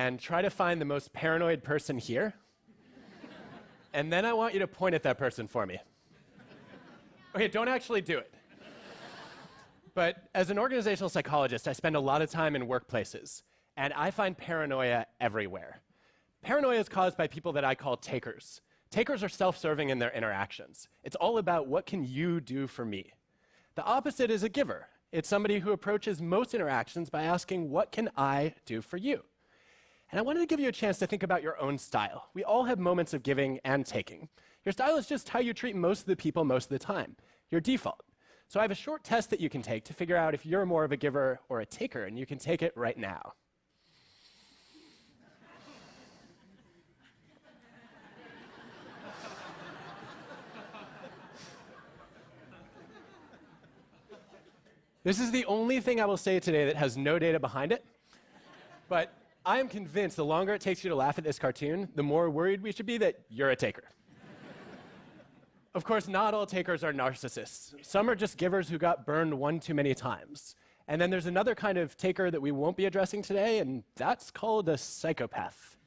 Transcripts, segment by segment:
and try to find the most paranoid person here. And then I want you to point at that person for me. Okay, don't actually do it. But as an organizational psychologist, I spend a lot of time in workplaces, and I find paranoia everywhere. Paranoia is caused by people that I call takers. Takers are self-serving in their interactions. It's all about what can you do for me. The opposite is a giver. It's somebody who approaches most interactions by asking, what can I do for you? And I wanted to give you a chance to think about your own style. We all have moments of giving and taking. Your style is just how you treat most of the people most of the time, your default. So I have a short test that you can take to figure out if you're more of a giver or a taker, and you can take it right now. This is the only thing I will say today that has no data behind it, but I am convinced the longer it takes you to laugh at this cartoon, the more worried we should be that you're a taker. Of course, not all takers are narcissists. Some are just givers who got burned one too many times. And then there's another kind of taker that we won't be addressing today, and that's called a psychopath.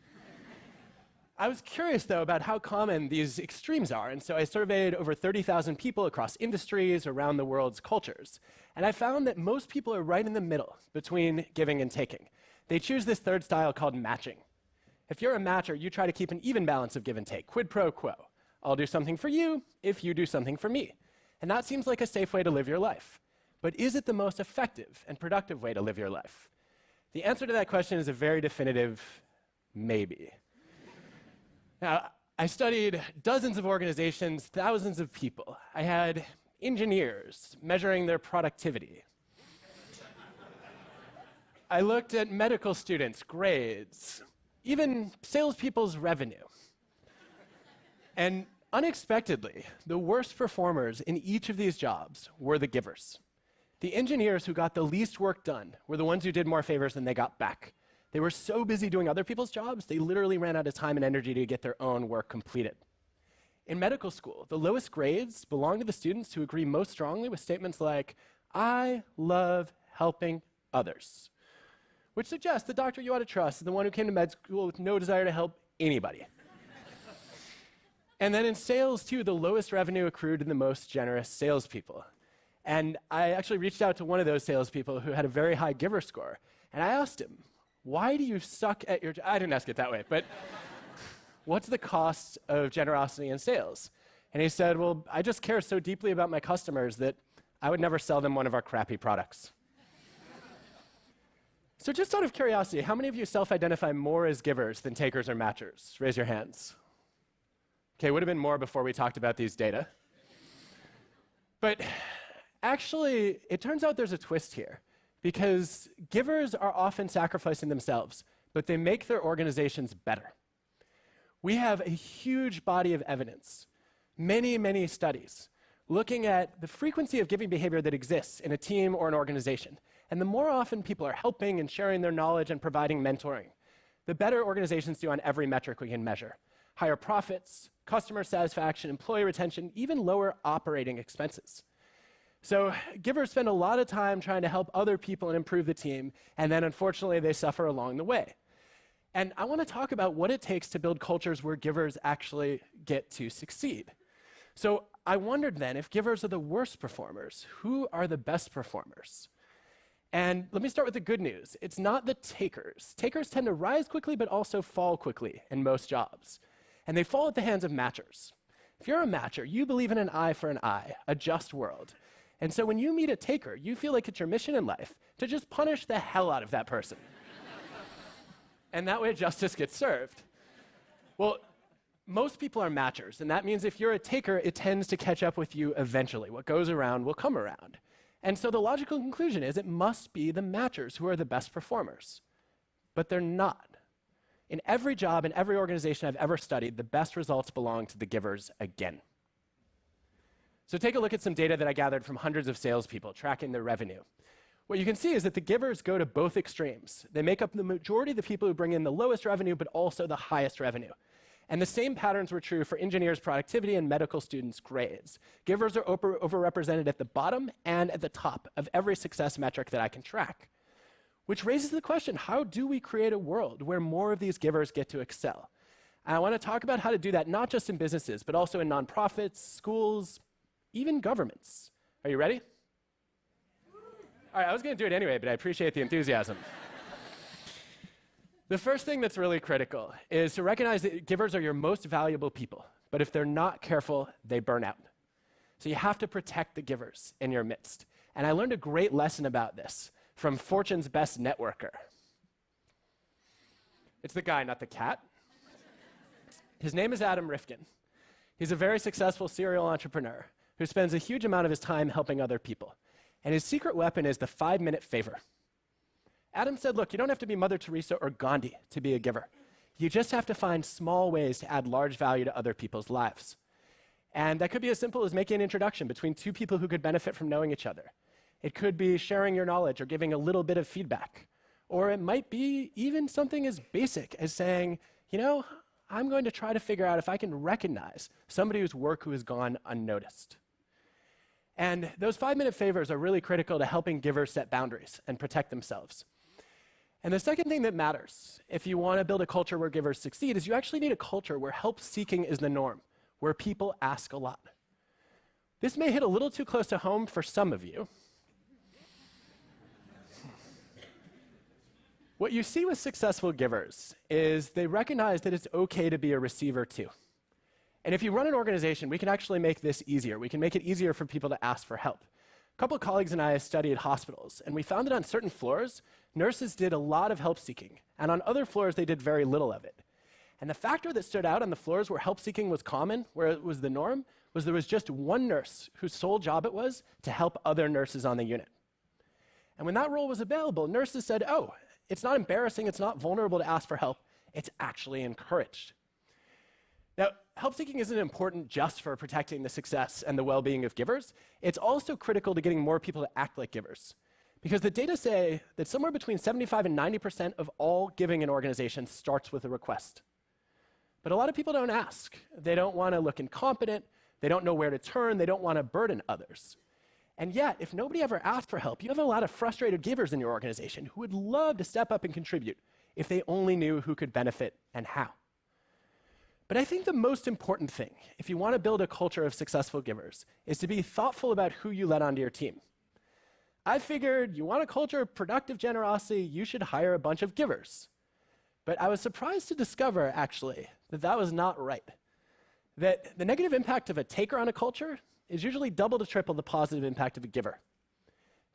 I was curious, though, about how common these extremes are, and so I surveyed over 30,000 people across industries around the world's cultures. And I found that most people are right in the middle between giving and taking. They choose this third style called matching. If you're a matcher, you try to keep an even balance of give and take, quid pro quo. I'll do something for you if you do something for me. And that seems like a safe way to live your life. But is it the most effective and productive way to live your life? The answer to that question is a very definitive maybe. Now, I studied dozens of organizations, thousands of people. I had engineers measuring their productivity. I looked at medical students' grades, even salespeople's revenue. And unexpectedly, the worst performers in each of these jobs were the givers. The engineers who got the least work done were the ones who did more favors than they got back. They were so busy doing other people's jobs, they literally ran out of time and energy to get their own work completed. In medical school, the lowest grades belong to the students who agree most strongly with statements like, I love helping others, which suggests the doctor you ought to trust is the one who came to med school with no desire to help anybody. And then in sales, too, the lowest revenue accrued to the most generous salespeople. And I actually reached out to one of those salespeople who had a very high giver score, and I asked him, why do you suck at your job? I didn't ask it that way, but what's the cost of generosity in sales? And he said, well, I just care so deeply about my customers that I would never sell them one of our crappy products. So just out of curiosity, how many of you self-identify more as givers than takers or matchers? Raise your hands. Okay, would have been more before we talked about these data. But actually, it turns out there's a twist here, because givers are often sacrificing themselves, but they make their organizations better. We have a huge body of evidence, many, many studies, looking at the frequency of giving behavior that exists in a team or an organization. And the more often people are helping and sharing their knowledge and providing mentoring, the better organizations do on every metric we can measure. Higher profits, customer satisfaction, employee retention, even lower operating expenses. So givers spend a lot of time trying to help other people and improve the team, and then unfortunately they suffer along the way. And I want to talk about what it takes to build cultures where givers actually get to succeed. So I wondered then, if givers are the worst performers, who are the best performers? And let me start with the good news. It's not the takers. Takers tend to rise quickly but also fall quickly in most jobs. And they fall at the hands of matchers. If you're a matcher, you believe in an eye for an eye, a just world. And so when you meet a taker, you feel like it's your mission in life to just punish the hell out of that person. And that way justice gets served. Well, most people are matchers, and that means if you're a taker, it tends to catch up with you eventually. What goes around will come around. And so the logical conclusion is it must be the matchers who are the best performers. But they're not. In every job, in every organization I've ever studied, the best results belong to the givers again. So take a look at some data that I gathered from hundreds of salespeople tracking their revenue. What you can see is that the givers go to both extremes. They make up the majority of the people who bring in the lowest revenue, but also the highest revenue. And the same patterns were true for engineers' productivity and medical students' grades. Givers are overrepresented at the bottom and at the top of every success metric that I can track. Which raises the question, how do we create a world where more of these givers get to excel? And I want to talk about how to do that not just in businesses, but also in nonprofits, schools, even governments. Are you ready? All right, I was going to do it anyway, but I appreciate the enthusiasm. The first thing that's really critical is to recognize that givers are your most valuable people, but if they're not careful, they burn out. So you have to protect the givers in your midst. And I learned a great lesson about this from Fortune's best networker. It's the guy, not the cat. His name is Adam Rifkin. He's a very successful serial entrepreneur who spends a huge amount of his time helping other people. And his secret weapon is the 5-minute favor. Adam said, look, you don't have to be Mother Teresa or Gandhi to be a giver. You just have to find small ways to add large value to other people's lives. And that could be as simple as making an introduction between two people who could benefit from knowing each other. It could be sharing your knowledge or giving a little bit of feedback. Or it might be even something as basic as saying, you know, I'm going to try to figure out if I can recognize somebody whose work who has gone unnoticed. And those 5-minute favors are really critical to helping givers set boundaries and protect themselves. And the second thing that matters, if you want to build a culture where givers succeed, is you actually need a culture where help-seeking is the norm, where people ask a lot. This may hit a little too close to home for some of you. What you see with successful givers is they recognize that it's okay to be a receiver too. And if you run an organization, we can actually make this easier. We can make it easier for people to ask for help. A couple of colleagues and I studied hospitals, and we found that on certain floors, nurses did a lot of help-seeking, and on other floors, they did very little of it. And the factor that stood out on the floors where help-seeking was common, where it was the norm, was there was just one nurse whose sole job it was to help other nurses on the unit. And when that role was available, nurses said, oh, it's not embarrassing, it's not vulnerable to ask for help, it's actually encouraged. Now, help-seeking isn't important just for protecting the success and the well-being of givers. It's also critical to getting more people to act like givers. Because the data say that somewhere between 75 and 90% of all giving in organizations starts with a request. But a lot of people don't ask. They don't want to look incompetent. They don't know where to turn. They don't want to burden others. And yet, if nobody ever asked for help, you have a lot of frustrated givers in your organization who would love to step up and contribute if they only knew who could benefit and how. But I think the most important thing, if you want to build a culture of successful givers, is to be thoughtful about who you let onto your team. I figured you want a culture of productive generosity, you should hire a bunch of givers. But I was surprised to discover, actually, that that was not right. That the negative impact of a taker on a culture is usually double to triple the positive impact of a giver.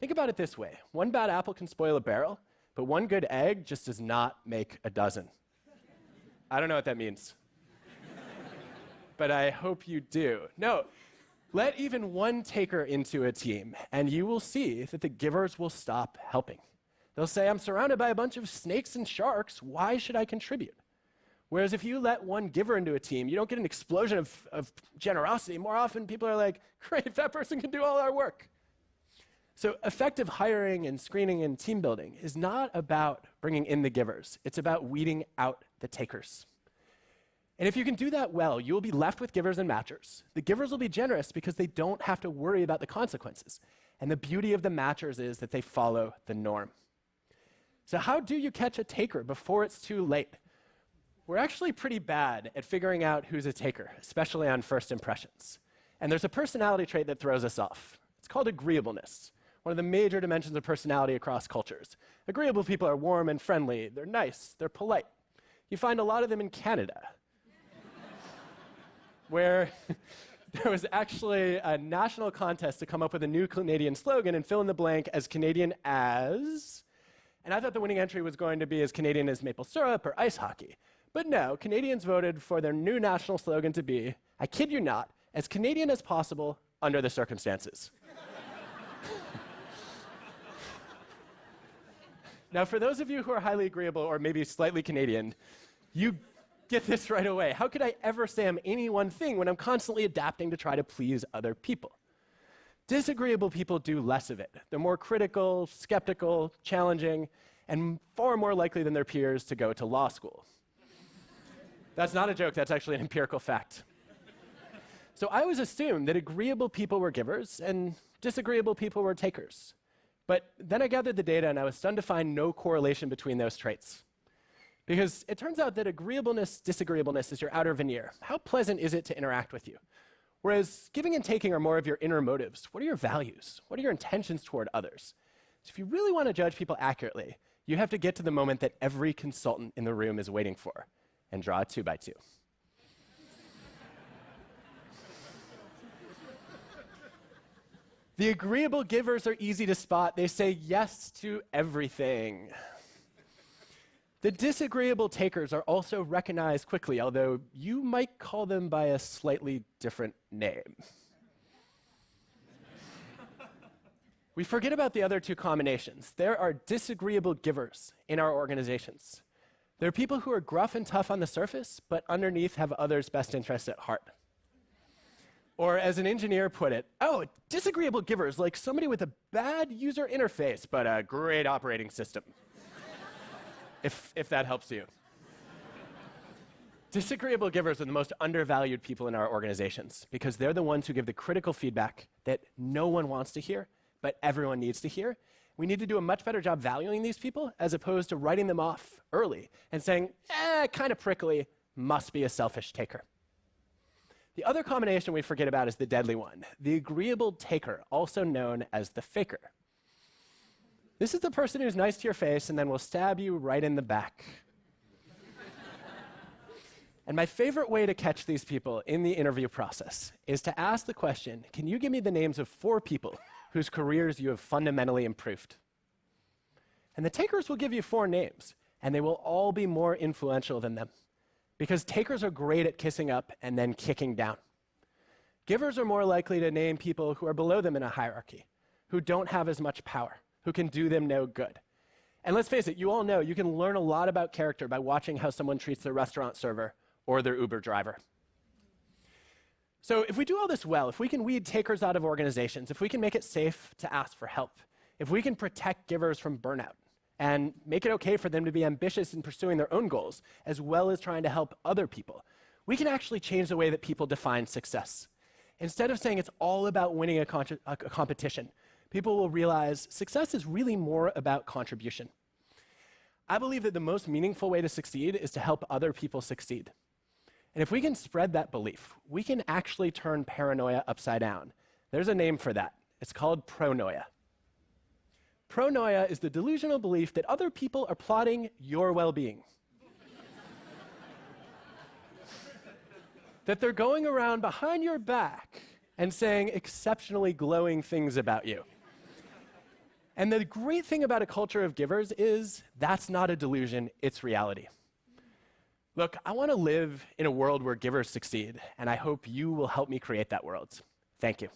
Think about it this way. One bad apple can spoil a barrel, but one good egg just does not make a dozen. I don't know what that means. But I hope you do. No, let even one taker into a team, and you will see that the givers will stop helping. They'll say, I'm surrounded by a bunch of snakes and sharks, why should I contribute? Whereas if you let one giver into a team, you don't get an explosion of generosity. More often, people are like, great, that person can do all our work. So effective hiring and screening and team building is not about bringing in the givers. It's about weeding out the takers. And if you can do that well, you will be left with givers and matchers. The givers will be generous because they don't have to worry about the consequences. And the beauty of the matchers is that they follow the norm. So how do you catch a taker before it's too late? We're actually pretty bad at figuring out who's a taker, especially on first impressions. And there's a personality trait that throws us off. It's called agreeableness, one of the major dimensions of personality across cultures. Agreeable people are warm and friendly. They're nice. They're polite. You find a lot of them in Canada, where there was actually a national contest to come up with a new Canadian slogan and fill in the blank as Canadian as, and I thought the winning entry was going to be as Canadian as maple syrup or ice hockey. But no, Canadians voted for their new national slogan to be, I kid you not, as Canadian as possible under the circumstances. Now, for those of you who are highly agreeable or maybe slightly Canadian, you get this right away. How could I ever say I'm any one thing when I'm constantly adapting to try to please other people? Disagreeable people do less of it. They're more critical, skeptical, challenging, and far more likely than their peers to go to law school. That's not a joke, that's actually an empirical fact. So I always assumed that agreeable people were givers and disagreeable people were takers. But then I gathered the data and I was stunned to find no correlation between those traits. Because it turns out that agreeableness, disagreeableness is your outer veneer. How pleasant is it to interact with you? Whereas giving and taking are more of your inner motives. What are your values? What are your intentions toward others? So if you really want to judge people accurately, you have to get to the moment that every consultant in the room is waiting for and draw a 2x2. The agreeable givers are easy to spot. They say yes to everything. The disagreeable takers are also recognized quickly, although you might call them by a slightly different name. We forget about the other two combinations. There are disagreeable givers in our organizations. They're people who are gruff and tough on the surface, but underneath have others' best interests at heart. Or as an engineer put it, oh, disagreeable givers, like somebody with a bad user interface, but a great operating system. if that helps you. Disagreeable givers are the most undervalued people in our organizations because they're the ones who give the critical feedback that no one wants to hear, but everyone needs to hear. We need to do a much better job valuing these people as opposed to writing them off early and saying, kind of prickly, must be a selfish taker. The other combination we forget about is the deadly one, the agreeable taker, also known as the faker. This is the person who's nice to your face and then will stab you right in the back. And my favorite way to catch these people in the interview process is to ask the question, can you give me the names of 4 people whose careers you have fundamentally improved? And the takers will give you 4 names, and they will all be more influential than them. Because takers are great at kissing up and then kicking down. Givers are more likely to name people who are below them in a hierarchy, who don't have as much power, who can do them no good. And let's face it, you all know you can learn a lot about character by watching how someone treats their restaurant server or their Uber driver. So if we do all this well, if we can weed takers out of organizations, if we can make it safe to ask for help, if we can protect givers from burnout, and make it okay for them to be ambitious in pursuing their own goals, as well as trying to help other people, we can actually change the way that people define success. Instead of saying it's all about winning a competition, people will realize success is really more about contribution. I believe that the most meaningful way to succeed is to help other people succeed. And if we can spread that belief, we can actually turn paranoia upside down. There's a name for that. It's called pronoia. Pronoia is the delusional belief that other people are plotting your well-being. That they're going around behind your back and saying exceptionally glowing things about you. And the great thing about a culture of givers is that's not a delusion, it's reality. Look, I want to live in a world where givers succeed, and I hope you will help me create that world. Thank you.